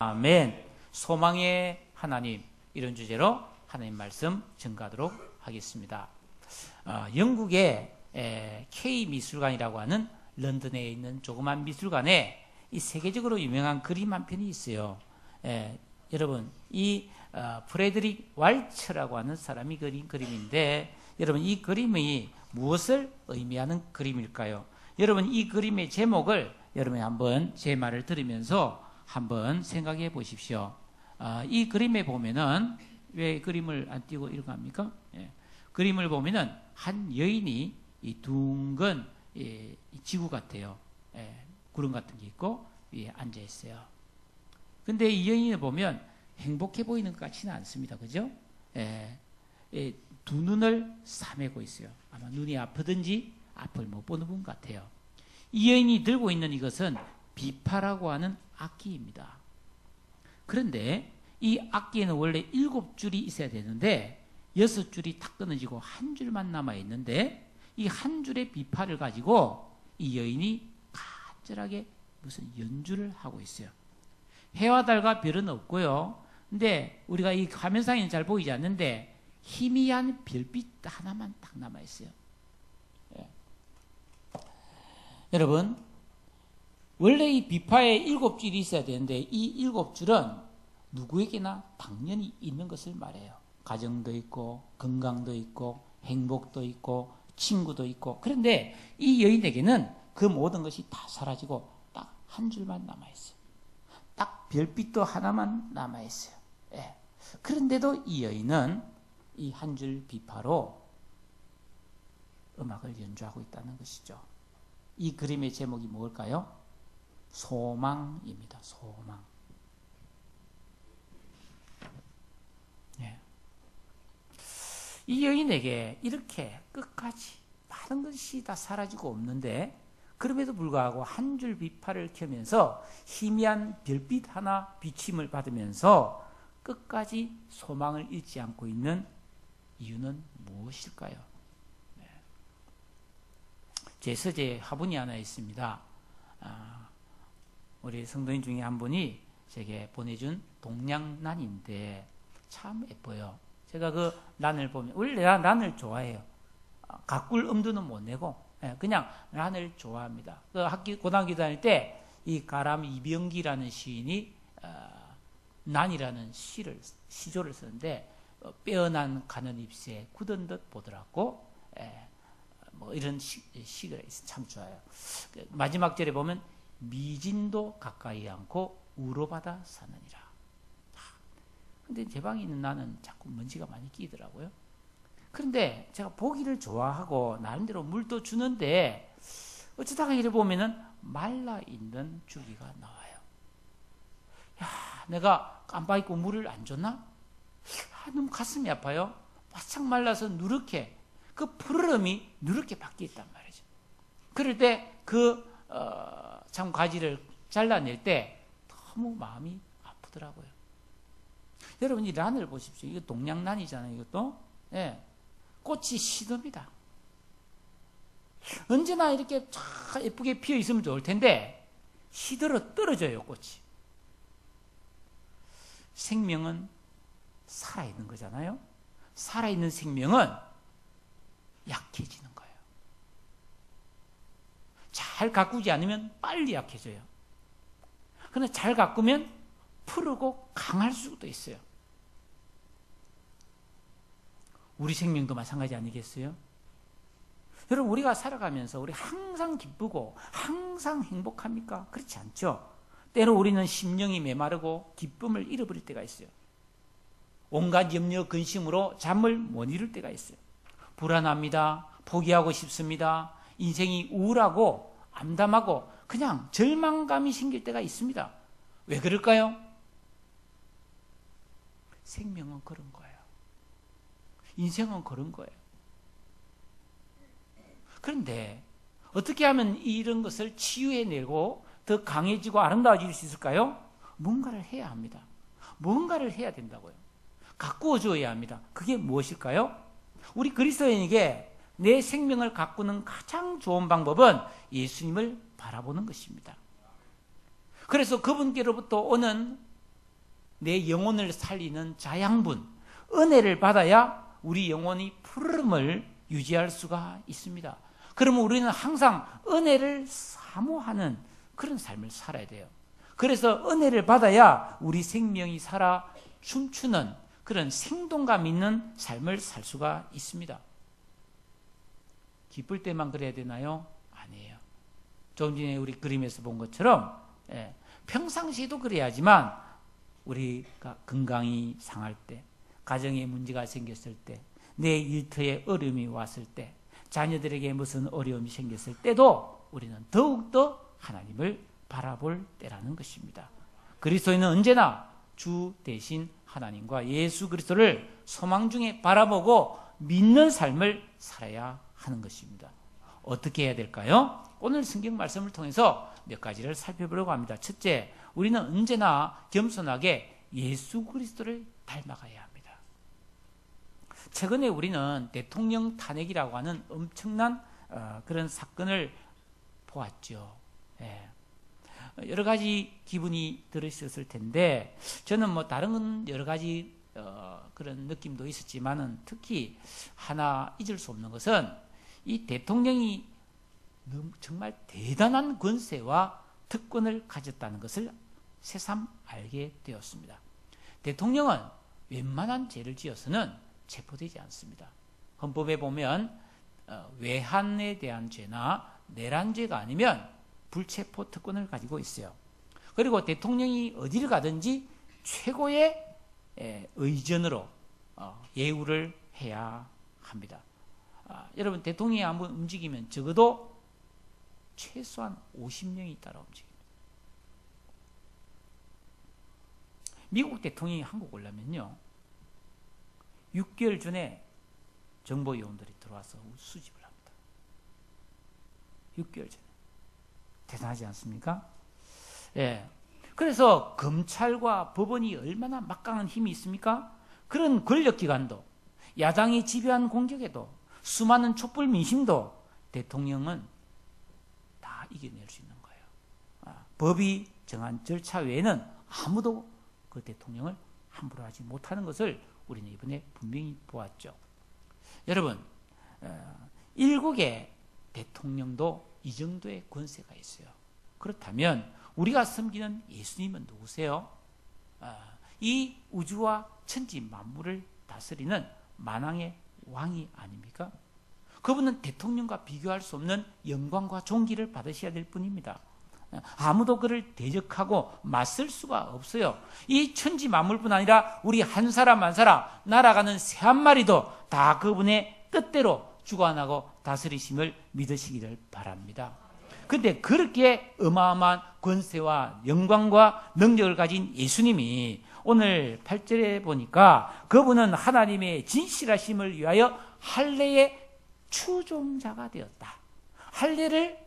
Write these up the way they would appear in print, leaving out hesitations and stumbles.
아멘. 소망의 하나님, 이런 주제로 하나님 말씀 증가하도록 하겠습니다. 영국의 K미술관이라고 하는 런던에 있는 조그만 미술관에 이 세계적으로 유명한 그림 한 편이 있어요. 여러분, 이 프레드릭 왈츠라고 하는 사람이 그린 그림인데, 여러분, 이 그림이 무엇을 의미하는 그림일까요? 여러분, 이 그림의 제목을 여러분이 한번 제 말을 들으면서 한번 생각해 보십시오. 이 그림에 보면은, 왜 그림을 안 띄고 이렇게 합니까? 그림을 보면은 한 여인이 이 둥근 이 지구 같아요. 구름 같은 게 있고 위에 앉아 있어요. 근데 이 여인을 보면 행복해 보이는 것 같지는 않습니다. 그죠? 두 눈을 사매고 있어요. 아마 눈이 아프든지 앞을 못 보는 분 같아요. 이 여인이 들고 있는 이것은 비파라고 하는 악기입니다. 그런데 이 악기에는 원래 7줄이 있어야 되는데 6줄이 탁 끊어지고 한 줄만 남아 있는데, 이 한 줄의 비파를 가지고 이 여인이 간절하게 무슨 연주를 하고 있어요. 해와 달과 별은 없고요. 근데 우리가 이 화면상에는 잘 보이지 않는데 희미한 별빛 하나만 딱 남아 있어요. 여러분, 원래 이 비파에 7줄이 있어야 되는데 이 7줄은 누구에게나 당연히 있는 것을 말해요. 가정도 있고 건강도 있고 행복도 있고 친구도 있고. 그런데 이 여인에게는 그 모든 것이 다 사라지고 딱 한 줄만 남아있어요. 딱 별빛도 하나만 남아있어요. 그런데도 이 여인은 이 한 줄 비파로 음악을 연주하고 있다는 것이죠. 이 그림의 제목이 뭘까요? 소망입니다. 소망. 이 여인에게 이렇게 끝까지 많은 것이 다 사라지고 없는데, 그럼에도 불구하고 한 줄 비파를 켜면서 희미한 별빛 하나 비침을 받으면서 끝까지 소망을 잃지 않고 있는 이유는 무엇일까요? 제 서재에 화분이 하나 있습니다. 우리 성도님 중에 한 분이 제게 보내준 동양란인데 참 예뻐요. 제가 그 란을 보면, 원래 란을 좋아해요. 가꿀 엄두는 못 내고 그냥 란을 좋아합니다. 그 고등학교 다닐 때 이 가람 이병기라는 시인이 난이라는 시조를 쓰는데, 빼어난 가는 잎새 굳은 듯 보더라고, 뭐 이런 시가 참 좋아요. 마지막 절에 보면 미진도 가까이 않고 우로받아 사느니라. 근데 제 방에 있는 나는 자꾸 먼지가 많이 끼더라고요. 그런데 제가 보기를 좋아하고 나름대로 물도 주는데, 어쩌다가 이래 보면은 말라있는 줄기가 나와요. 야, 내가 깜빡 잊고 물을 안 줬나? 너무 가슴이 아파요. 바짝 말라서 누렇게, 그 푸르름이 누렇게 바뀌었단 말이죠. 그럴 때 참 가지를 잘라낼 때 너무 마음이 아프더라고요. 여러분, 이 란을 보십시오. 이거 동양란이잖아요. 이것도 꽃이 시듭니다. 언제나 이렇게 참 예쁘게 피어 있으면 좋을 텐데 시들어 떨어져요, 꽃이. 생명은 살아있는 거잖아요. 살아있는 생명은 약해지는 거예요. 잘 가꾸지 않으면 빨리 약해져요. 그런데 잘 가꾸면 푸르고 강할 수도 있어요. 우리 생명도 마찬가지 아니겠어요? 여러분, 우리가 살아가면서 우리 항상 기쁘고 항상 행복합니까? 그렇지 않죠. 때로 우리는 심령이 메마르고 기쁨을 잃어버릴 때가 있어요. 온갖 염려 근심으로 잠을 못 이룰 때가 있어요. 불안합니다. 포기하고 싶습니다. 인생이 우울하고 암담하고 그냥 절망감이 생길 때가 있습니다. 왜 그럴까요? 생명은 그런 거예요. 인생은 그런 거예요. 그런데 어떻게 하면 이런 것을 치유해내고 더 강해지고 아름다워질 수 있을까요? 뭔가를 해야 합니다. 뭔가를 해야 된다고요. 가꾸어줘야 합니다. 그게 무엇일까요? 우리 그리스도인에게 내 생명을 가꾸는 가장 좋은 방법은 예수님을 바라보는 것입니다. 그래서 그분께로부터 오는 내 영혼을 살리는 자양분, 은혜를 받아야 우리 영혼이 푸름을 유지할 수가 있습니다. 그러면 우리는 항상 은혜를 사모하는 그런 삶을 살아야 돼요. 그래서 은혜를 받아야 우리 생명이 살아 춤추는 그런 생동감 있는 삶을 살 수가 있습니다. 기쁠 때만 그래야 되나요? 아니에요. 조금 전에 우리 그림에서 본 것처럼 평상시에도 그래야지만 우리가 건강이 상할 때, 가정에 문제가 생겼을 때, 내 일터에 어려움이 왔을 때, 자녀들에게 무슨 어려움이 생겼을 때도 우리는 더욱더 하나님을 바라볼 때라는 것입니다. 그리스도인은 언제나 주 대신 하나님과 예수 그리스도를 소망 중에 바라보고 믿는 삶을 살아야 하는 것입니다. 어떻게 해야 될까요? 오늘 성경 말씀을 통해서 몇 가지를 살펴보려고 합니다. 첫째, 우리는 언제나 겸손하게 예수 그리스도를 닮아가야 합니다. 최근에 우리는 대통령 탄핵이라고 하는 엄청난 그런 사건을 보았죠. 여러 가지 기분이 들으셨을 텐데, 저는 뭐 다른 여러 가지 그런 느낌도 있었지만은 특히 하나 잊을 수 없는 것은 이 대통령이 정말 대단한 권세와 특권을 가졌다는 것을 새삼 알게 되었습니다. 대통령은 웬만한 죄를 지어서는 체포되지 않습니다. 헌법에 보면 외환에 대한 죄나 내란죄가 아니면 불체포 특권을 가지고 있어요. 그리고 대통령이 어디를 가든지 최고의 의전으로 예우를 해야 합니다. 여러분, 대통령이 한번 움직이면 적어도 최소한 50명이 따라 움직입니다. 미국 대통령이 한국 오려면요, 6개월 전에 정보요원들이 들어와서 수집을 합니다. 6개월 전에. 대단하지 않습니까? 그래서 검찰과 법원이 얼마나 막강한 힘이 있습니까? 그런 권력기관도, 야당이 지배한 공격에도, 수많은 촛불 민심도 대통령은 다 이겨낼 수 있는 거예요. 법이 정한 절차 외에는 아무도 그 대통령을 함부로 하지 못하는 것을 우리는 이번에 분명히 보았죠. 여러분, 일국의 대통령도 이 정도의 권세가 있어요. 그렇다면 우리가 섬기는 예수님은 누구세요? 이 우주와 천지 만물을 다스리는 만왕의 왕이 아닙니까? 그분은 대통령과 비교할 수 없는 영광과 존귀를 받으셔야 될 뿐입니다. 아무도 그를 대적하고 맞설 수가 없어요. 이 천지 만물뿐 아니라 우리 한 사람 한 사람, 날아가는 새 한 마리도 다 그분의 뜻대로 주관하고 다스리심을 믿으시기를 바랍니다. 그런데 그렇게 어마어마한 권세와 영광과 능력을 가진 예수님이 오늘 8절에 보니까 그분은 하나님의 진실하심을 위하여 할례의 추종자가 되었다. 할례를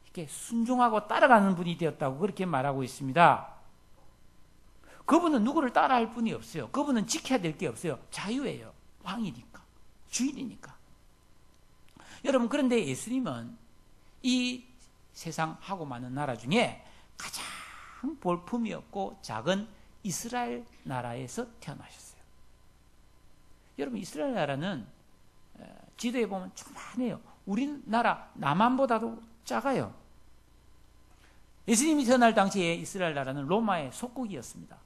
이렇게 순종하고 따라가는 분이 되었다고 그렇게 말하고 있습니다. 그분은 누구를 따라할 분이 없어요. 그분은 지켜야 될 게 없어요. 자유예요. 왕이니까, 주인이니까. 여러분, 그런데 예수님은 이 세상 하고 많은 나라 중에 가장 볼품이 없고 작은 이스라엘 나라에서 태어나셨어요. 여러분, 이스라엘 나라는 지도에 보면 조그만해요. 우리나라 남한보다도 작아요. 예수님이 태어날 당시에 이스라엘 나라는 로마의 속국이었습니다.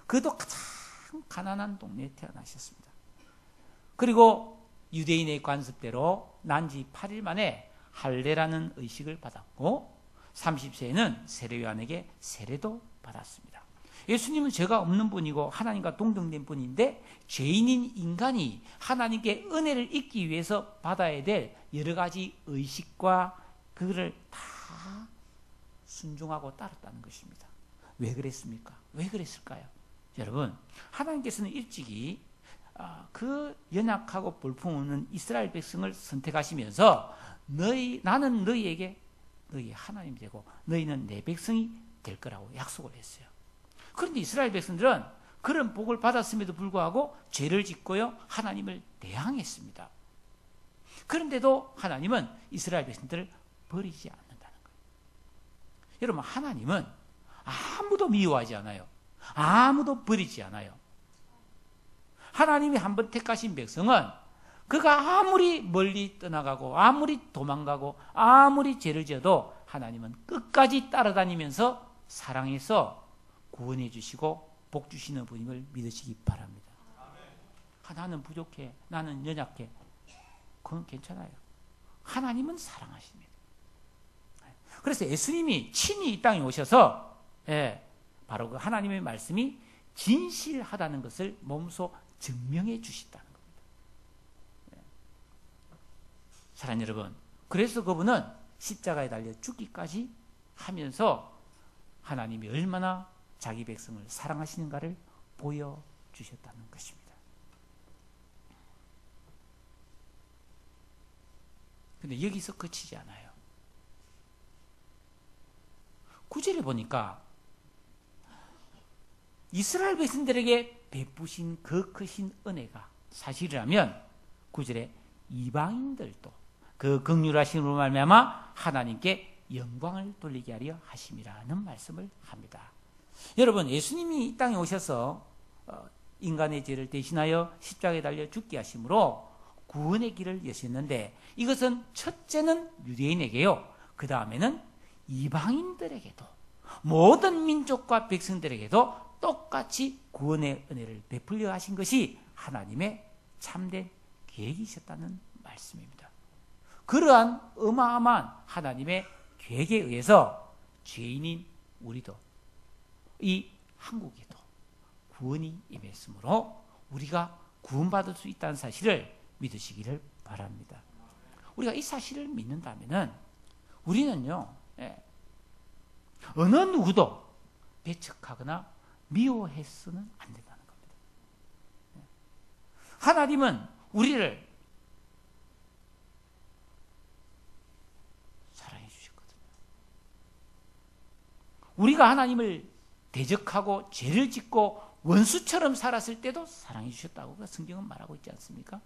그도 가장 가난한 동네에 태어나셨습니다. 그리고 유대인의 관습대로 난지 8일 만에 할례라는 의식을 받았고 30세에는 세례요한에게 세례도 받았습니다. 예수님은 죄가 없는 분이고 하나님과 동등된 분인데 죄인인 인간이 하나님께 은혜를 잊기 위해서 받아야 될 여러 가지 의식과 그거를 다 순종하고 따랐다는 것입니다. 왜 그랬습니까? 왜 그랬을까요? 여러분, 하나님께서는 일찍이 그 연약하고 볼품없는 이스라엘 백성을 선택하시면서 나는 너희에게 너희 하나님 되고 너희는 내 백성이 될 거라고 약속을 했어요. 그런데 이스라엘 백성들은 그런 복을 받았음에도 불구하고 죄를 짓고요, 하나님을 대항했습니다. 그런데도 하나님은 이스라엘 백성들을 버리지 않는다는 거예요. 여러분, 하나님은 아무도 미워하지 않아요. 아무도 버리지 않아요. 하나님이 한번 택하신 백성은 그가 아무리 멀리 떠나가고 아무리 도망가고 아무리 죄를 지어도 하나님은 끝까지 따라다니면서 사랑해서 구원해 주시고 복 주시는 분임을 믿으시기 바랍니다. 나는 부족해, 나는 연약해, 그건 괜찮아요. 하나님은 사랑하십니다. 그래서 예수님이 친히 이 땅에 오셔서 바로 그 하나님의 말씀이 진실하다는 것을 몸소 증명해 주셨다는 겁니다. 사랑하는 여러분, 그래서 그분은 십자가에 달려 죽기까지 하면서 하나님이 얼마나 자기 백성을 사랑하시는가를 보여주셨다는 것입니다. 근데 여기서 그치지 않아요. 9절에 보니까 이스라엘 백성들에게 베푸신 그 크신 은혜가 사실이라면 9절에 이방인들도 그 긍휼하심으로 말미암아 하나님께 영광을 돌리게 하려 하심이라는 말씀을 합니다. 여러분, 예수님이 이 땅에 오셔서 인간의 죄를 대신하여 십자가에 달려 죽게 하심으로 구원의 길을 여셨는데, 이것은 첫째는 유대인에게요, 그 다음에는 이방인들에게도, 모든 민족과 백성들에게도 똑같이 구원의 은혜를 베풀려 하신 것이 하나님의 참된 계획이셨다는 말씀입니다. 그러한 어마어마한 하나님의 계획에 의해서 죄인인 우리도, 이 한국에도 구원이 임했으므로 우리가 구원받을 수 있다는 사실을 믿으시기를 바랍니다. 우리가 이 사실을 믿는다면은 우리는요, 어느 누구도 배척하거나 미워해서는 안 된다는 겁니다. 하나님은 우리를 사랑해 주셨거든요. 우리가 하나님을 대적하고 죄를 짓고 원수처럼 살았을 때도 사랑해 주셨다고 성경은 말하고 있지 않습니까?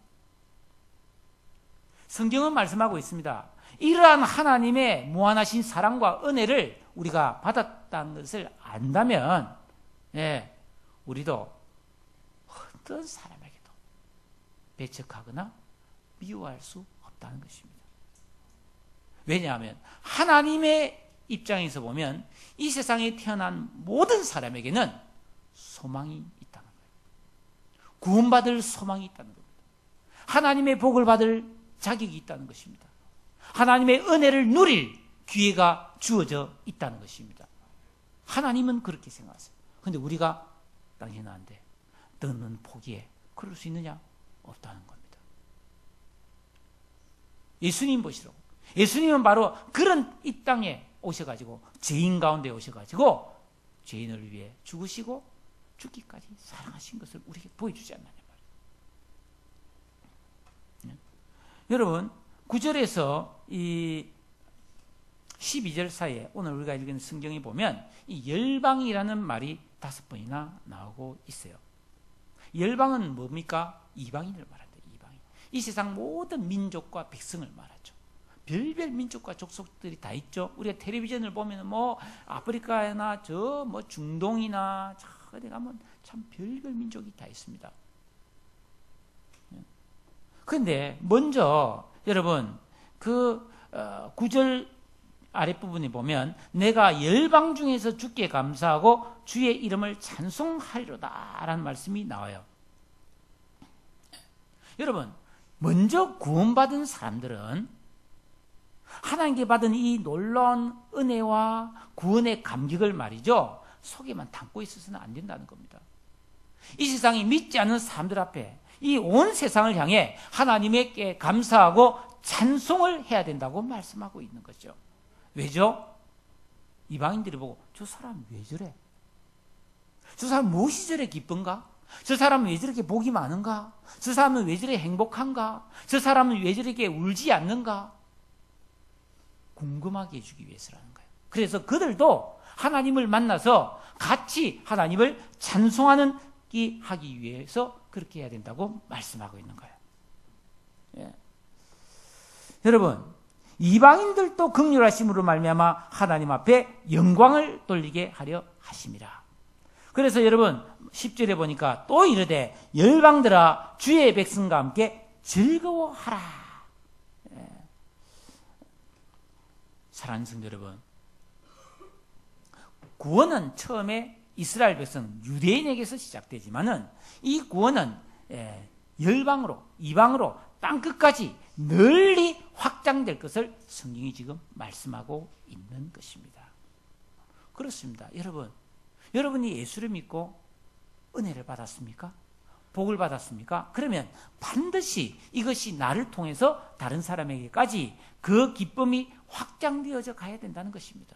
성경은 말씀하고 있습니다. 이러한 하나님의 무한하신 사랑과 은혜를 우리가 받았다는 것을 안다면, 우리도 어떤 사람에게도 배척하거나 미워할 수 없다는 것입니다. 왜냐하면 하나님의 입장에서 보면 이 세상에 태어난 모든 사람에게는 소망이 있다는 거예요. 구원받을 소망이 있다는 겁니다. 하나님의 복을 받을 자격이 있다는 것입니다. 하나님의 은혜를 누릴 기회가 주어져 있다는 것입니다. 하나님은 그렇게 생각하세요. 그런데 우리가 당신은 안 돼, 너는 포기해, 그럴 수 있느냐? 없다는 겁니다. 예수님 보시라고. 예수님은 바로 그런 이 땅에 오셔가지고, 죄인 가운데 오셔가지고 죄인을 위해 죽으시고 죽기까지 사랑하신 것을 우리에게 보여주지 않느냐 말이에요. 여러분, 9절에서 이 12절 사이에 오늘 우리가 읽은 성경에 보면 이 열방이라는 말이 5번이나 나오고 있어요. 열방은 뭡니까? 이방인을 말한다. 이방인. 이 세상 모든 민족과 백성을 말하죠. 별별 민족과 족속들이 다 있죠. 우리가 텔레비전을 보면 뭐 아프리카나 저 뭐 중동이나 어디 가면 참 별별 민족이 다 있습니다. 그런데 먼저 여러분 그 9절 아랫부분에 보면 내가 열방 중에서 주께 감사하고 주의 이름을 찬송하리로다 라는 말씀이 나와요. 여러분, 먼저 구원받은 사람들은 하나님께 받은 이 놀라운 은혜와 구원의 감격을 말이죠, 속에만 담고 있어서는 안 된다는 겁니다. 이 세상이 믿지 않는 사람들 앞에 이 온 세상을 향해 하나님께 감사하고 찬송을 해야 된다고 말씀하고 있는 거죠. 왜죠? 이방인들이 보고 저 사람 왜 저래? 저 사람 무엇이 저래 기쁜가? 저 사람은 왜 저렇게 복이 많은가? 저 사람은 왜 저래 행복한가? 저 사람은 왜 저렇게 울지 않는가? 궁금하게 해주기 위해서라는 거예요. 그래서 그들도 하나님을 만나서 같이 하나님을 찬송하는 하기 위해서 그렇게 해야 된다고 말씀하고 있는 거예요. 예. 여러분, 이방인들도 긍휼하심으로 말미암아 하나님 앞에 영광을 돌리게 하려 하심이라. 그래서 여러분 10절에 보니까 또 이르되 열방들아 주의 백성과 함께 즐거워하라. 사랑하는 성도 여러분, 구원은 처음에 이스라엘 백성 유대인에게서 시작되지만은 이 구원은 열방으로, 이방으로 땅끝까지 널리 확장될 것을 성경이 지금 말씀하고 있는 것입니다. 그렇습니다. 여러분이 예수를 믿고 은혜를 받았습니까? 복을 받았습니까? 그러면 반드시 이것이 나를 통해서 다른 사람에게까지 그 기쁨이 확장되어져 가야 된다는 것입니다.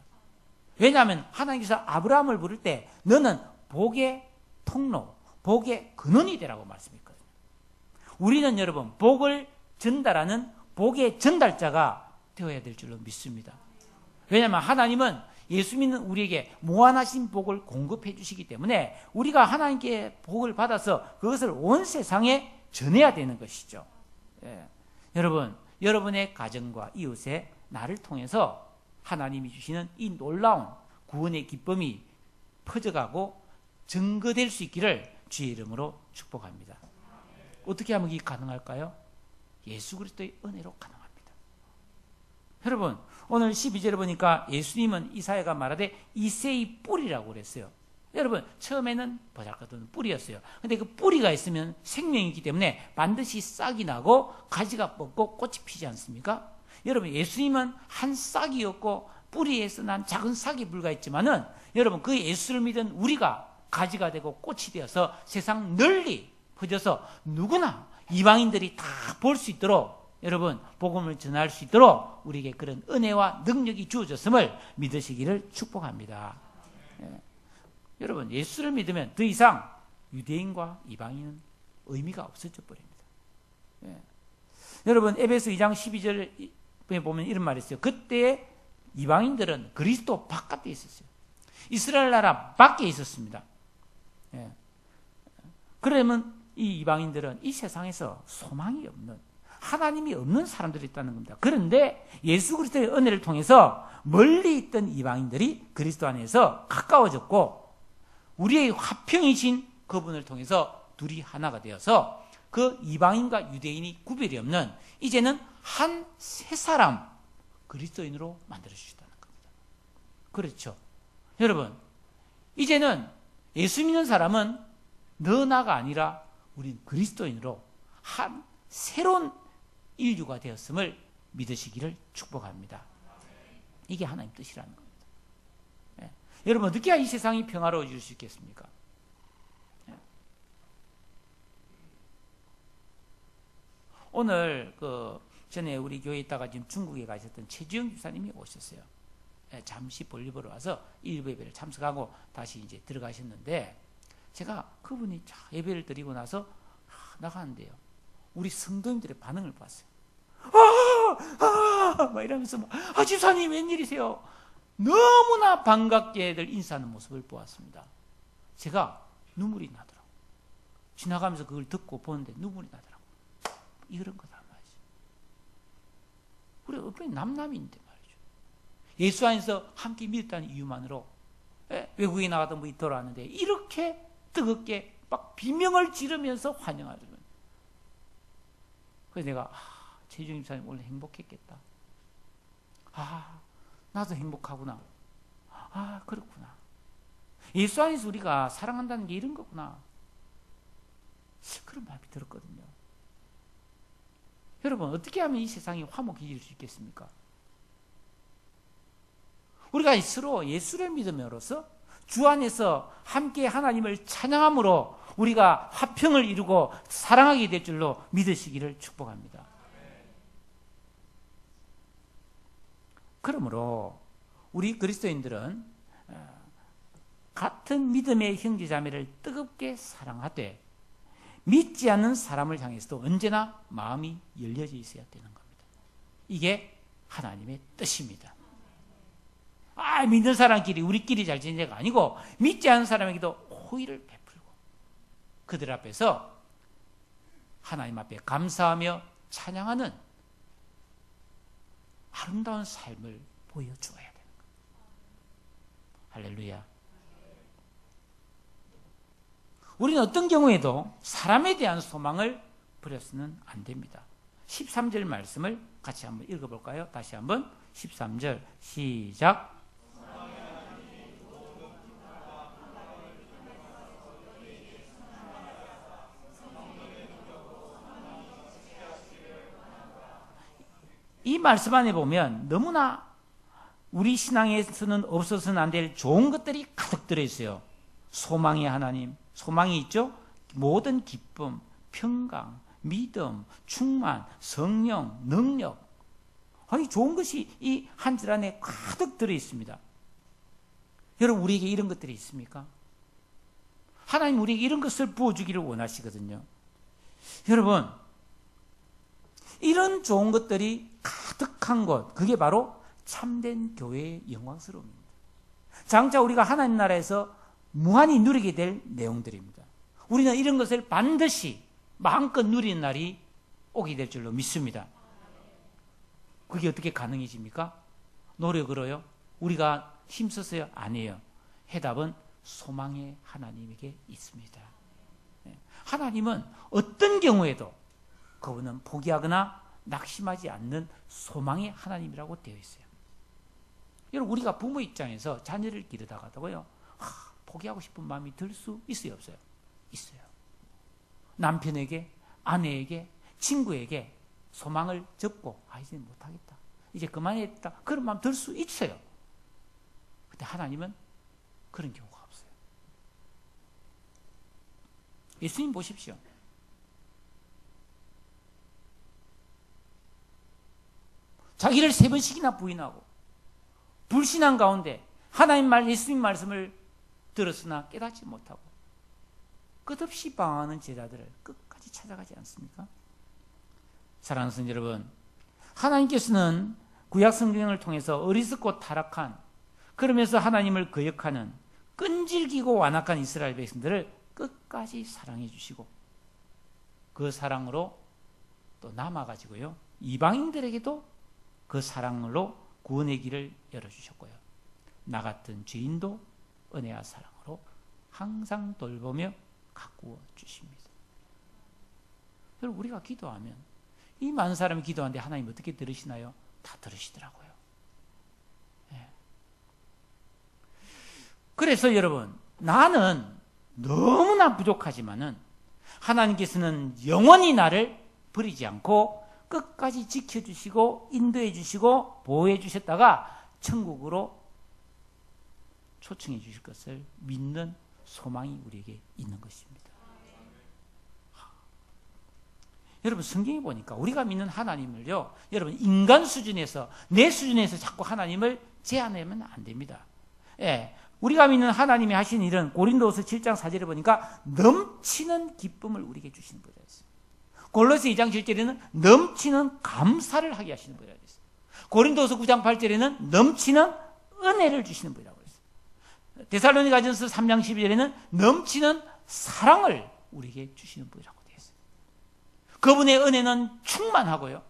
왜냐하면 하나님께서 아브라함을 부를 때 너는 복의 통로, 복의 근원이 되라고 말씀했거든요. 우리는 여러분 복을 전달하는 복의 전달자가 되어야 될 줄로 믿습니다. 왜냐하면 하나님은 예수 믿는 우리에게 무한하신 복을 공급해 주시기 때문에 우리가 하나님께 복을 받아서 그것을 온 세상에 전해야 되는 것이죠. 여러분, 여러분의 가정과 이웃에 나를 통해서 하나님이 주시는 이 놀라운 구원의 기쁨이 퍼져가고 증거될 수 있기를 주의 이름으로 축복합니다. 어떻게 하면 이게 가능할까요? 예수 그리스도의 은혜로 가능합니다. 여러분, 오늘 12절에 보니까 예수님은 이사야가 말하되 이새의 뿌리라고 그랬어요. 여러분, 처음에는 보잘것없는 뿌리였어요. 근데 그 뿌리가 있으면 생명이 있기 때문에 반드시 싹이 나고 가지가 뻗고 꽃이 피지 않습니까? 여러분, 예수님은 한 싹이었고 뿌리에서 난 작은 싹이 불과했지만은 여러분, 그 예수를 믿은 우리가 가지가 되고 꽃이 되어서 세상 널리 퍼져서 누구나 이방인들이 다 볼 수 있도록 여러분 복음을 전할 수 있도록 우리에게 그런 은혜와 능력이 주어졌음을 믿으시기를 축복합니다. 여러분, 예수를 믿으면 더 이상 유대인과 이방인은 의미가 없어져 버립니다. 여러분, 에베소 2장 12절에 보면 이런 말이 있어요. 그때 이방인들은 그리스도 바깥에 있었어요. 이스라엘 나라 밖에 있었습니다. 그러면 이 이방인들은 이 세상에서 소망이 없는, 하나님이 없는 사람들이 있다는 겁니다. 그런데 예수 그리스도의 은혜를 통해서 멀리 있던 이방인들이 그리스도 안에서 가까워졌고 우리의 화평이신 그분을 통해서 둘이 하나가 되어서 그 이방인과 유대인이 구별이 없는 이제는 한 세 사람 그리스도인으로 만들어주셨다는 겁니다. 그렇죠. 여러분, 이제는 예수 믿는 사람은 너나가 아니라 우린 그리스도인으로 한 새로운 인류가 되었음을 믿으시기를 축복합니다. 이게 하나님 뜻이라는 겁니다. 여러분, 어떻게 해야 이 세상이 평화로워질 수 있겠습니까? 오늘 전에 우리 교회에 있다가 지금 중국에 가셨던 최지영 집사님이 오셨어요. 잠시 볼일보러 와서 일부 예배를 참석하고 다시 이제 들어가셨는데 제가 그분이 예배를 드리고 나서 나가는데요. 우리 성도님들의 반응을 봤어요. 막 이러면서 집사님 웬일이세요? 너무나 반갑게들 인사하는 모습을 보았습니다. 제가 눈물이 나더라고요. 지나가면서 그걸 듣고 보는데 눈물이 나더라고요. 이런 거다 말이죠. 우리 어머니 남남인데 말이죠. 예수 안에서 함께 믿었다는 이유만으로 외국에 나가던 분이 돌아왔는데 이렇게 뜨겁게 막 비명을 지르면서 환영하더라고요. 그래서 내가 최지영 집사님 오늘 행복했겠다. 나도 행복하구나. 그렇구나. 예수 안에서 우리가 사랑한다는 게 이런 거구나. 그런 마음이 들었거든요. 여러분, 어떻게 하면 이 세상이 화목해질 수 있겠습니까? 우리가 서로 예수를 믿음으로써 주 안에서 함께 하나님을 찬양함으로 우리가 화평을 이루고 사랑하게 될 줄로 믿으시기를 축복합니다. 그러므로 우리 그리스도인들은 같은 믿음의 형제자매를 뜨겁게 사랑하되 믿지 않는 사람을 향해서도 언제나 마음이 열려져 있어야 되는 겁니다. 이게 하나님의 뜻입니다. 믿는 사람끼리 우리끼리 잘 지내가 아니고 믿지 않는 사람에게도 호의를 베풀고 그들 앞에서 하나님 앞에 감사하며 찬양하는 아름다운 삶을 보여주어야 되는 겁니다. 할렐루야. 우리는 어떤 경우에도 사람에 대한 소망을 버려서는 안 됩니다. 13절 말씀을 같이 한번 읽어볼까요? 다시 한번 13절 시작. 이 말씀 안에 보면 너무나 우리 신앙에서는 없어서는 안 될 좋은 것들이 가득 들어있어요. 소망의 하나님, 소망이 있죠? 모든 기쁨, 평강, 믿음, 충만, 성령, 능력, 아니 좋은 것이 이 한 줄 안에 가득 들어있습니다. 여러분, 우리에게 이런 것들이 있습니까? 하나님 우리에게 이런 것을 부어주기를 원하시거든요. 여러분, 이런 좋은 것들이 가득한 것, 그게 바로 참된 교회의 영광스러움입니다. 장차 우리가 하나님 나라에서 무한히 누리게 될 내용들입니다. 우리는 이런 것을 반드시 마음껏 누리는 날이 오게 될 줄로 믿습니다. 그게 어떻게 가능해집니까? 노력으로요? 우리가 힘써서요? 아니에요. 해답은 소망의 하나님에게 있습니다. 하나님은 어떤 경우에도 그분은 포기하거나 낙심하지 않는 소망의 하나님이라고 되어 있어요. 여러분, 우리가 부모 입장에서 자녀를 기르다가도요, 포기하고 싶은 마음이 들 수 있어요, 없어요? 있어요. 남편에게, 아내에게, 친구에게 소망을 접고, 이제 못하겠다, 이제 그만했다, 그런 마음 들 수 있어요. 근데 하나님은 그런 경우가 없어요. 예수님 보십시오. 자기를 3번씩이나 부인하고 불신한 가운데 하나님 말, 예수님 말씀을 들었으나 깨닫지 못하고 끝없이 방황하는 제자들을 끝까지 찾아가지 않습니까? 사랑하는 성도 여러분, 하나님께서는 구약 성경을 통해서 어리석고 타락한, 그러면서 하나님을 거역하는 끈질기고 완악한 이스라엘 백성들을 끝까지 사랑해 주시고 그 사랑으로 또 남아가지고요, 이방인들에게도 그 사랑으로 구원의 길을 열어주셨고요, 나 같은 죄인도 은혜와 사랑으로 항상 돌보며 가꾸어 주십니다. 여러분, 우리가 기도하면, 이 많은 사람이 기도하는데 하나님 어떻게 들으시나요? 다 들으시더라고요. 예. 그래서 여러분, 나는 너무나 부족하지만은 하나님께서는 영원히 나를 버리지 않고 끝까지 지켜주시고 인도해 주시고 보호해 주셨다가 천국으로 초청해 주실 것을 믿는 소망이 우리에게 있는 것입니다. 여러분, 성경에 보니까 우리가 믿는 하나님을요, 여러분, 인간 수준에서, 내 수준에서 자꾸 하나님을 제한하면 안 됩니다. 예, 우리가 믿는 하나님이 하신 일은 고린도후서 7장 4절에 보니까 넘치는 기쁨을 우리에게 주시는 분이라 했어요. 골로새 2장 7절에는 넘치는 감사를 하게 하시는 분이라 했어요. 고린도후서 9장 8절에는 넘치는 은혜를 주시는 분이라고 했어요. 데살로니가전서 3장 12절에는 넘치는 사랑을 우리에게 주시는 분이라고 되어 있어요. 그분의 은혜는 충만하고요,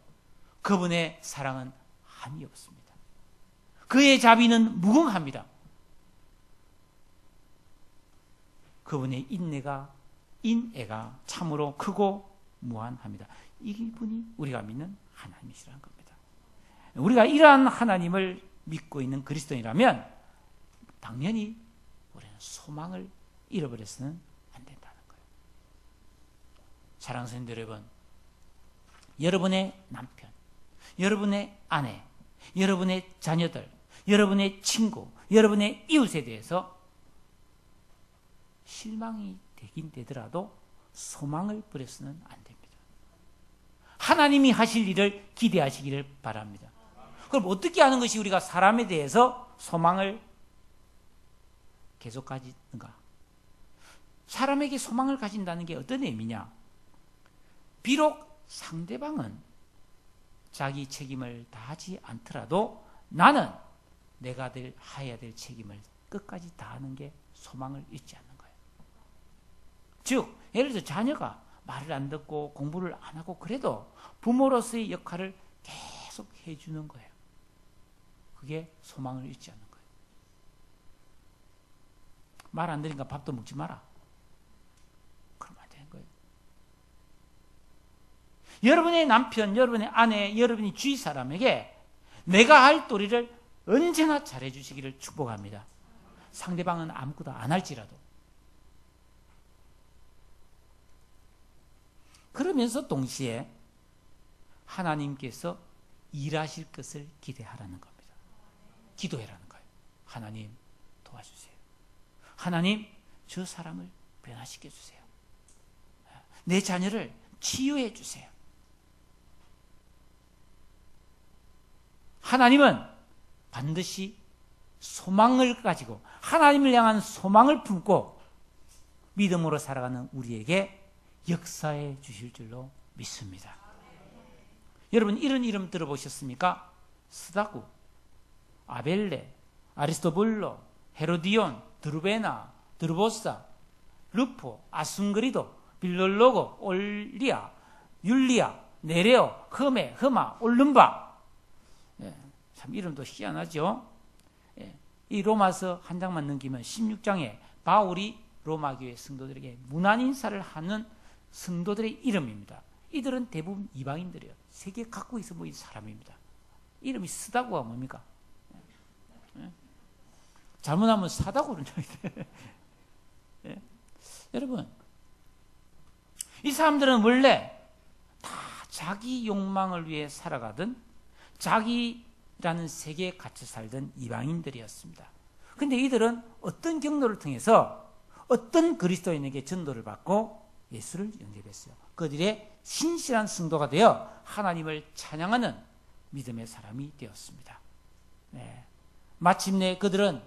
그분의 사랑은 한이 없습니다. 그의 자비는 무궁합니다. 그분의 인애가 참으로 크고 무한합니다. 이분이 우리가 믿는 하나님이시라는 겁니다. 우리가 이러한 하나님을 믿고 있는 그리스도인이라면 당연히 우리는 소망을 잃어버려서는 안 된다는 거예요. 사랑하는 성도 여러분, 여러분의 남편, 여러분의 아내, 여러분의 자녀들, 여러분의 친구, 여러분의 이웃에 대해서 실망이 되긴 되더라도 소망을 버려서는 안 됩니다. 하나님이 하실 일을 기대하시기를 바랍니다. 그럼 어떻게 하는 것이 우리가 사람에 대해서 소망을 계속 가지는가? 사람에게 소망을 가진다는 게 어떤 의미냐? 비록 상대방은 자기 책임을 다하지 않더라도 나는 내가 해야 될 책임을 끝까지 다하는 게 소망을 잃지 않는 거예요. 즉, 예를 들어 자녀가 말을 안 듣고 공부를 안 하고 그래도 부모로서의 역할을 계속 해주는 거예요. 그게 소망을 잃지 않는 거예요. 말 안 들으니까 밥도 먹지 마라. 여러분의 남편, 여러분의 아내, 여러분의 주위 사람에게 내가 할 도리를 언제나 잘해 주시기를 축복합니다. 상대방은 아무것도 안 할지라도. 그러면서 동시에 하나님께서 일하실 것을 기대하라는 겁니다. 기도해라는 거예요. 하나님 도와주세요. 하나님 저 사람을 변화시켜 주세요. 내 자녀를 치유해 주세요. 하나님은 반드시 소망을 가지고 하나님을 향한 소망을 품고 믿음으로 살아가는 우리에게 역사해 주실 줄로 믿습니다. 여러분 이런 이름 들어보셨습니까? 스다구, 아벨레, 아리스토블로, 헤로디온, 드루베나, 드루보사, 루포, 아순그리도, 빌롤로고, 올리아, 율리아, 네레오, 흠에, 흠아, 올름바. 참 이름도 희한하죠. 이 로마서 한 장만 넘기면 16장에 바울이 로마 교회 성도들에게 문안 인사를 하는 성도들의 이름입니다. 이들은 대부분 이방인들이에요. 세계 각국에서 모인 사람입니다. 이름이 스다고가 뭡니까? 잘못하면 사다고 그러는데. 여러분, 이 사람들은 원래 다 자기 욕망을 위해 살아가던 자기라는 세계에 갇혀 살던 이방인들이었습니다. 그런데 이들은 어떤 경로를 통해서 어떤 그리스도인에게 전도를 받고 예수를 영접했어요. 그들의 신실한 성도가 되어 하나님을 찬양하는 믿음의 사람이 되었습니다. 마침내 그들은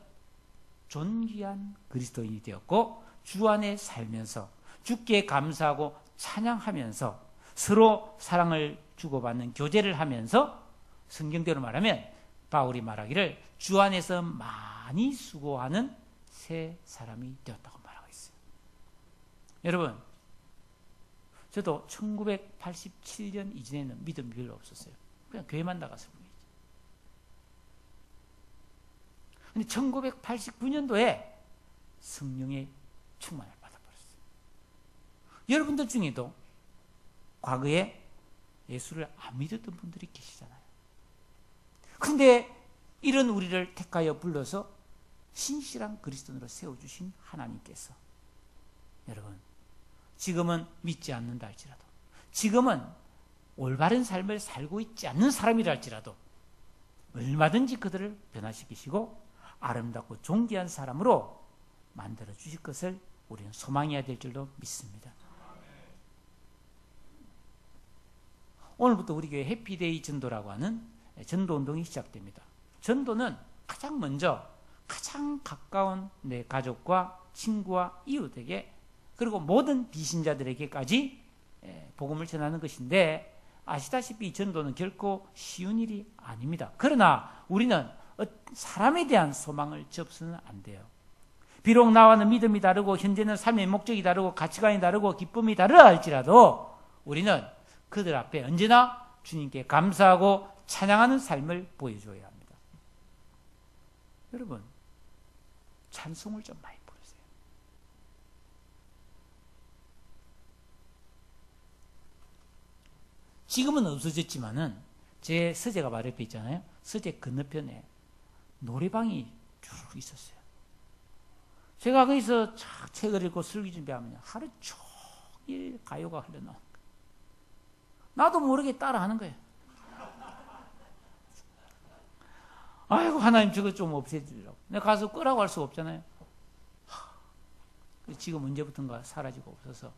존귀한 그리스도인이 되었고 주 안에 살면서 주께 감사하고 찬양하면서 서로 사랑을 주고받는 교제를 하면서 성경대로 말하면 바울이 말하기를 주 안에서 많이 수고하는 새 사람이 되었다고 말하고 있어요. 여러분, 저도 1987년 이전에는 믿음이 별로 없었어요. 그냥 교회만 나가서 뿐이지. 근데 1989년도에 성령의 충만을 받아버렸어요. 여러분들 중에도 과거에 예수를 안 믿었던 분들이 계시잖아요. 근데 이런 우리를 택하여 불러서 신실한 그리스도인으로 세워주신 하나님께서 여러분 지금은 믿지 않는다 할지라도 지금은 올바른 삶을 살고 있지 않는 사람이라 할지라도 얼마든지 그들을 변화시키시고 아름답고 존귀한 사람으로 만들어 주실 것을 우리는 소망해야 될 줄로 믿습니다. 오늘부터 우리 교회 해피데이 전도라고 하는 전도운동이 시작됩니다. 전도는 가장 먼저 가장 가까운 내 가족과 친구와 이웃에게 그리고 모든 비신자들에게까지 복음을 전하는 것인데 아시다시피 전도는 결코 쉬운 일이 아닙니다. 그러나 우리는 사람에 대한 소망을 접수는 안 돼요. 비록 나와는 믿음이 다르고 현재는 삶의 목적이 다르고 가치관이 다르고 기쁨이 다르다 할지라도 우리는 그들 앞에 언제나 주님께 감사하고 찬양하는 삶을 보여줘야 합니다. 여러분 찬송을 좀 많이 부르세요. 지금은 없어졌지만은 제 서재가 바로 옆에 있잖아요. 서재 건너편에 노래방이 쭉 있었어요. 제가 거기서 책을 읽고 설교 준비하면 하루 종일 가요가 흘러나오는 거예요. 나도 모르게 따라하는 거예요. 아이고 하나님 저거 좀 없애주려고. 내가 가서 끄라고 할 수가 없잖아요. 지금 언제부턴가 사라지고 없어서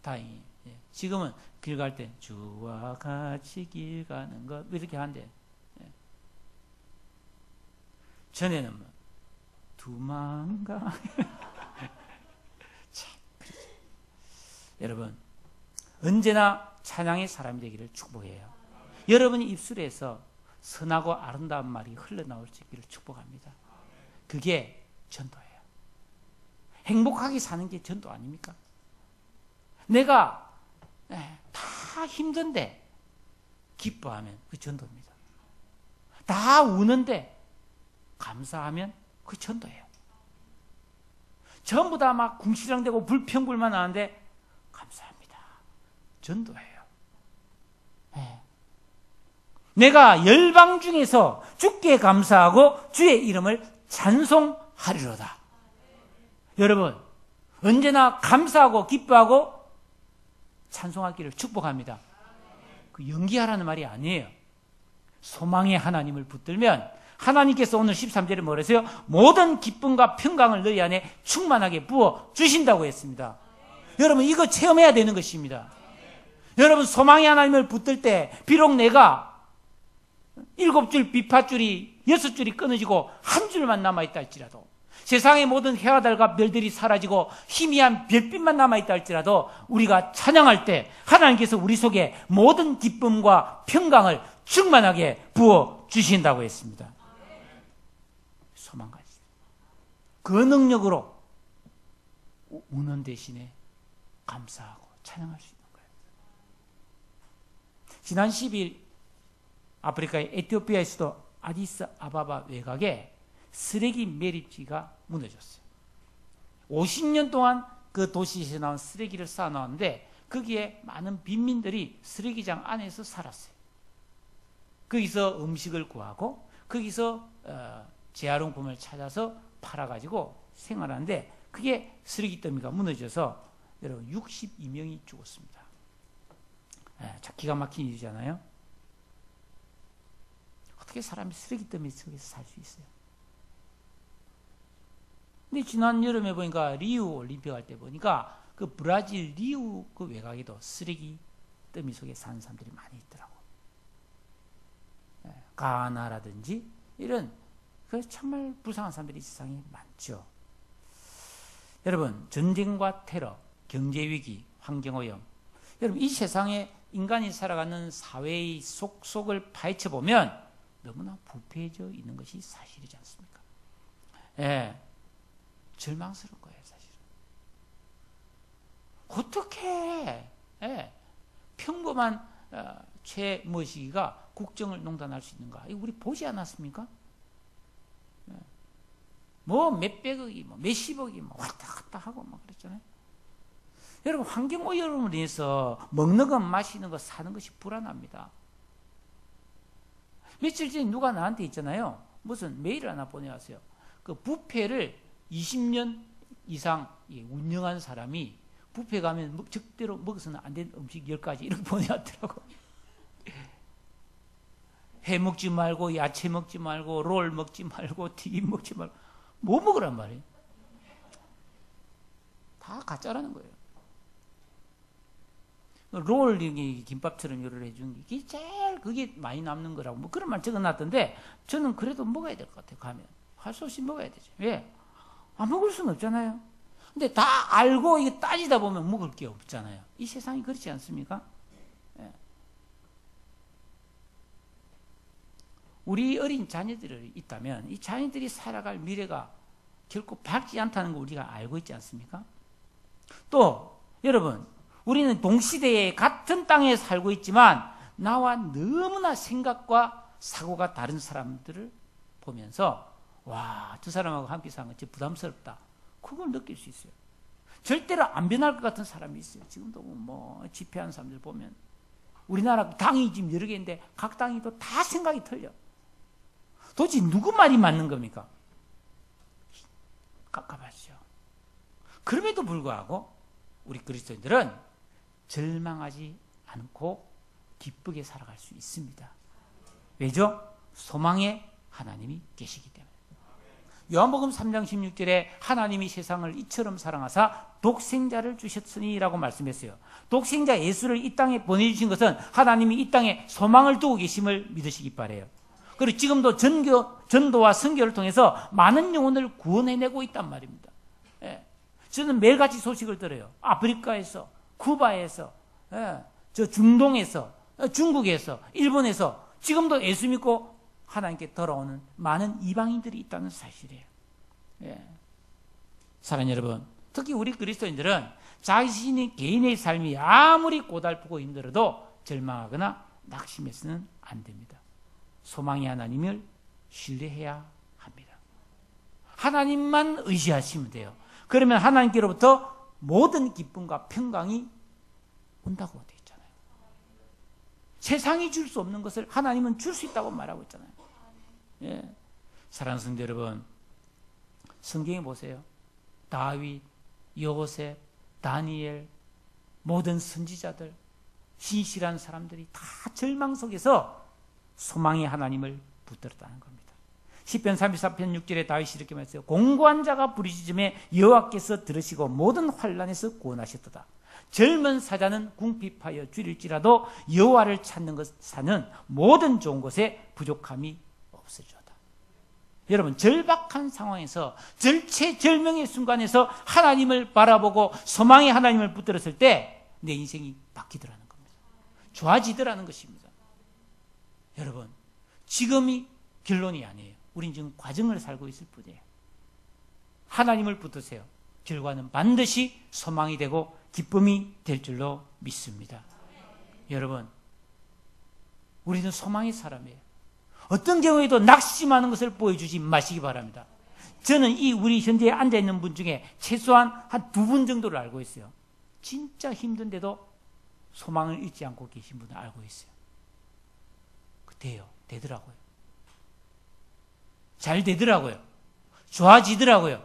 다행히 지금은 길 갈 때 주와 같이 길 가는 것 이렇게 하는데 전에는 뭐 두만가 참 그렇죠. 여러분 언제나 찬양의 사람이 되기를 축복해요. 여러분이 입술에서 선하고 아름다운 말이 흘러나올 수 있기를 축복합니다. 그게 전도예요. 행복하게 사는 게 전도 아닙니까? 내가 다 힘든데 기뻐하면 그 전도입니다. 다 우는데 감사하면 그 전도예요. 전부 다 막 궁시렁대고 불평불만 하는데 감사합니다. 전도예요. 내가 열방 중에서 주께 감사하고 주의 이름을 찬송하리로다. 여러분, 언제나 감사하고 기뻐하고 찬송하기를 축복합니다. 그 연기하라는 말이 아니에요. 소망의 하나님을 붙들면 하나님께서 오늘 13절에 뭐랬어요? 모든 기쁨과 평강을 너희 안에 충만하게 부어 주신다고 했습니다. 여러분, 이거 체험해야 되는 것입니다. 여러분, 소망의 하나님을 붙들 때 비록 내가 7줄 비파줄이 6줄이 끊어지고 한 줄만 남아있다 할지라도, 세상의 모든 해와 달과 별들이 사라지고 희미한 별빛만 남아있다 할지라도 우리가 찬양할 때 하나님께서 우리 속에 모든 기쁨과 평강을 충만하게 부어 주신다고 했습니다. 소망 가지세요. 그 능력으로 우는 대신에 감사하고 찬양할 수 있는 거예요. 지난 10일 아프리카의 에티오피아의 수도 아디스 아바바 외곽에 쓰레기 매립지가 무너졌어요. 50년 동안 그 도시에서 나온 쓰레기를 쌓아놓았는데 거기에 많은 빈민들이 쓰레기장 안에서 살았어요. 거기서 음식을 구하고 거기서 재활용품을 찾아서 팔아가지고 생활하는데 그게 쓰레기 더미가 무너져서 여러분 62명이 죽었습니다. 참 기가 막힌 일이잖아요. 어떻게 사람이 쓰레기 더미 속에서 살 수 있어요? 근데 지난 여름에 보니까 리우 올림픽 할 때 보니까 그 브라질 리우 그 외곽에도 쓰레기 더미 속에 사는 사람들이 많이 있더라고. 가나라든지 이런 그 정말 불쌍한 사람들이 세상에 많죠. 여러분, 전쟁과 테러, 경제위기, 환경오염, 여러분 이 세상에 인간이 살아가는 사회의 속속을 파헤쳐보면 너무나 부패해져 있는 것이 사실이지 않습니까? 절망스러운 거예요, 사실은. 어떻게 평범한 최머시기가 국정을 농단할 수 있는가? 이거 우리 보지 않았습니까? 뭐 몇백억이, 뭐 몇십억이 뭐 왔다 갔다 하고 막 그랬잖아요. 여러분, 환경오염으로 인해서 먹는 것, 마시는 것, 사는 것이 불안합니다. 며칠 전에 누가 나한테 있잖아요. 무슨 메일을 하나 보내왔어요. 그 뷔페를 20년 이상 운영한 사람이 뷔페 가면 적대로 먹어서는 안 되는 음식 10가지 이렇게 보내왔더라고. 회 먹지 말고, 야채 먹지 말고, 롤 먹지 말고, 튀김 먹지 말고, 뭐 먹으란 말이에요? 다 가짜라는 거예요. 롤, 김밥처럼 요리를 해준 게 제일 그게 많이 남는 거라고 뭐 그런 말 적어놨던데 저는 그래도 먹어야 될 것 같아요. 가면 할 수 없이 먹어야 되죠. 왜? 안 먹을 수는 없잖아요. 근데 다 알고 이게 따지다 보면 먹을 게 없잖아요. 이 세상이 그렇지 않습니까? 예. 우리 어린 자녀들이 있다면 이 자녀들이 살아갈 미래가 결코 밝지 않다는 거 우리가 알고 있지 않습니까? 또 여러분, 우리는 동시대에 같은 땅에 살고 있지만 나와 너무나 생각과 사고가 다른 사람들을 보면서 와, 저 사람하고 함께 사는 거 진짜 부담스럽다. 그걸 느낄 수 있어요. 절대로 안 변할 것 같은 사람이 있어요. 지금도 뭐 집회하는 사람들 보면 우리나라 당이 지금 여러 개인데 각 당이 또 다 생각이 틀려. 도대체 누구 말이 맞는 겁니까? 깝깝하죠. 그럼에도 불구하고 우리 그리스도인들은 절망하지 않고 기쁘게 살아갈 수 있습니다. 왜죠? 소망의 하나님이 계시기 때문에. 요한복음 3장 16절에 하나님이 세상을 이처럼 사랑하사 독생자를 주셨으니 라고 말씀했어요. 독생자 예수를 이 땅에 보내주신 것은 하나님이 이 땅에 소망을 두고 계심을 믿으시기 바라요. 그리고 지금도 전도와 선교를 통해서 많은 영혼을 구원해내고 있단 말입니다. 저는 매일같이 소식을 들어요. 아프리카에서, 쿠바에서, 저 중동에서, 중국에서, 일본에서 지금도 예수 믿고 하나님께 돌아오는 많은 이방인들이 있다는 사실이에요. 사랑하는 여러분, 특히 우리 그리스도인들은 자신의 개인의 삶이 아무리 고달프고 힘들어도 절망하거나 낙심해서는 안 됩니다. 소망의 하나님을 신뢰해야 합니다. 하나님만 의지하시면 돼요. 그러면 하나님께로부터 모든 기쁨과 평강이 온다고 되어 있잖아요. 세상이 줄 수 없는 것을 하나님은 줄 수 있다고 말하고 있잖아요. 예. 사랑하는 성도 여러분, 성경에 보세요. 다윗, 요셉, 다니엘, 모든 선지자들, 신실한 사람들이 다 절망 속에서 소망의 하나님을 붙들었다는 겁니다. 시편 34편 6절에 다윗이 이렇게 말했어요. 공고한 자가 부르짖음에 여호와께서 들으시고 모든 환난에서 구원하셨도다. 젊은 사자는 궁핍하여 줄일지라도 여호와를 찾는 것 사는 모든 좋은 것에 부족함이 없어져다. 여러분, 절박한 상황에서 절체절명의 순간에서 하나님을 바라보고 소망의 하나님을 붙들었을 때 내 인생이 바뀌더라는 겁니다. 좋아지더라는 것입니다. 여러분, 지금이 결론이 아니에요. 우린 지금 과정을 살고 있을 뿐이에요. 하나님을 붙드세요. 결과는 반드시 소망이 되고 기쁨이 될 줄로 믿습니다. 여러분, 우리는 소망의 사람이에요. 어떤 경우에도 낙심하는 것을 보여주지 마시기 바랍니다. 저는 이 우리 현재 앉아있는 분 중에 최소한 한 2분 정도를 알고 있어요. 진짜 힘든데도 소망을 잃지 않고 계신 분을 알고 있어요. 돼요. 되더라고요. 잘 되더라고요. 좋아지더라고요.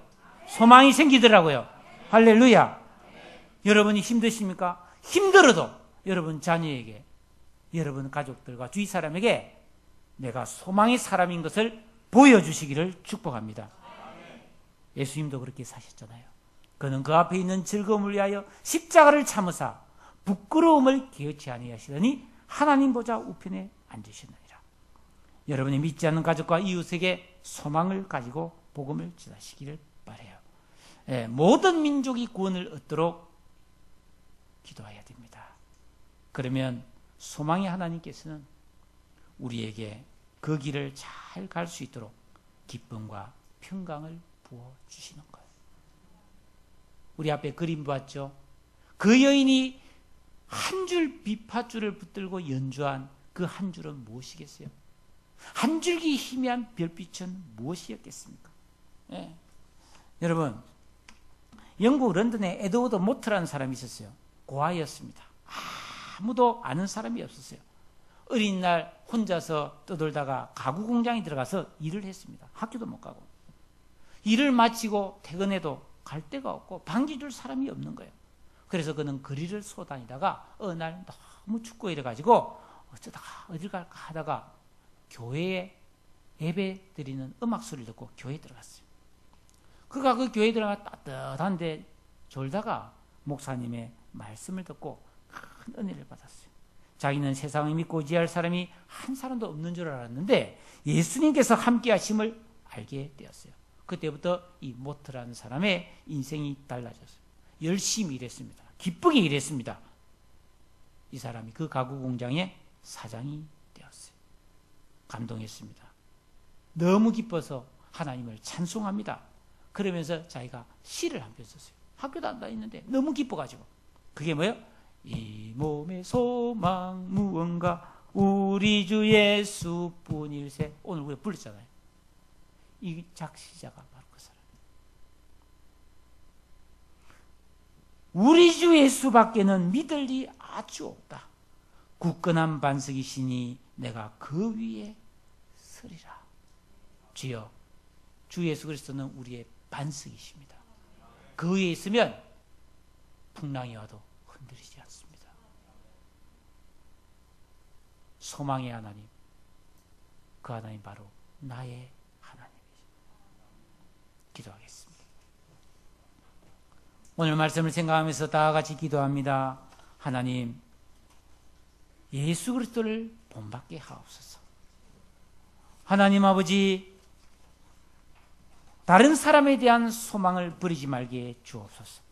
소망이 생기더라고요. 할렐루야. 여러분이 힘드십니까? 힘들어도 여러분 자녀에게, 여러분 가족들과 주위 사람에게 내가 소망의 사람인 것을 보여주시기를 축복합니다. 예수님도 그렇게 사셨잖아요. 그는 그 앞에 있는 즐거움을 위하여 십자가를 참으사 부끄러움을 개의치 아니하시더니 하나님 보좌 우편에 앉으셨느니라. 여러분이 믿지 않는 가족과 이웃에게 소망을 가지고 복음을 전하시기를 바라요. 예, 모든 민족이 구원을 얻도록 기도해야 됩니다. 그러면 소망의 하나님께서는 우리에게 그 길을 잘 갈 수 있도록 기쁨과 평강을 부어주시는 거예요. 우리 앞에 그림 봤죠? 그 여인이 한 줄 비파줄을 붙들고 연주한 그 한 줄은 무엇이겠어요? 한 줄기 희미한 별빛은 무엇이었겠습니까? 예. 여러분, 영국 런던에 에드워드 모트라는 사람이 있었어요. 고아였습니다. 아무도 아는 사람이 없었어요. 어린 날 혼자서 떠돌다가 가구 공장에 들어가서 일을 했습니다. 학교도 못 가고. 일을 마치고 퇴근해도 갈 데가 없고 방지 줄 사람이 없는 거예요. 그래서 그는 거리를 쏘다니다가 어느 날 너무 춥고 이래가지고 어쩌다가 어딜 갈까 하다가 교회에 예배 드리는 음악 소리를 듣고 교회에 들어갔어요. 그가 그 교회에 들어가 따뜻한데 졸다가 목사님의 말씀을 듣고 큰 은혜를 받았어요. 자기는 세상을 믿고 의지할 사람이 한 사람도 없는 줄 알았는데 예수님께서 함께 하심을 알게 되었어요. 그때부터 이 모트라는 사람의 인생이 달라졌어요. 열심히 일했습니다. 기쁘게 일했습니다. 이 사람이 그 가구 공장의 사장이 되었어요. 감동했습니다. 너무 기뻐서 하나님을 찬송합니다. 그러면서 자기가 시를 한 편 썼어요. 학교도 안 다니는데 너무 기뻐가지고. 그게 뭐예요? 이 몸의 소망 무언가 우리 주 예수뿐일세. 오늘 우리가 불렀잖아요. 이 작시자가 바로 그 사람. 우리 주 예수밖에는 믿을 리 아주 없다. 굳건한 반석이시니 내가 그 위에 서리라. 주여, 주 예수 그리스도는 우리의 반석이십니다. 그 위에 있으면 풍랑이 와도 흔들리지 않습니다. 소망의 하나님, 그 하나님 바로 나의 기도하겠습니다. 오늘 말씀을 생각하면서 다 같이 기도합니다. 하나님, 예수 그리스도를 본받게 하옵소서. 하나님 아버지, 다른 사람에 대한 소망을 버리지 말게 해 주옵소서.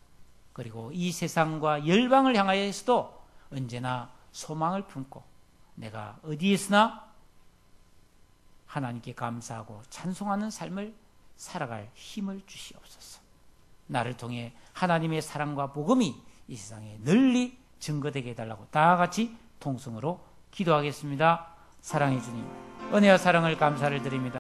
그리고 이 세상과 열방을 향하여서도 언제나 소망을 품고 내가 어디에서나 하나님께 감사하고 찬송하는 삶을 살아갈 힘을 주시옵소서. 나를 통해 하나님의 사랑과 복음이 이 세상에 널리 증거되게 해달라고 다 같이 통성으로 기도하겠습니다. 사랑해 주님, 은혜와 사랑을 감사를 드립니다.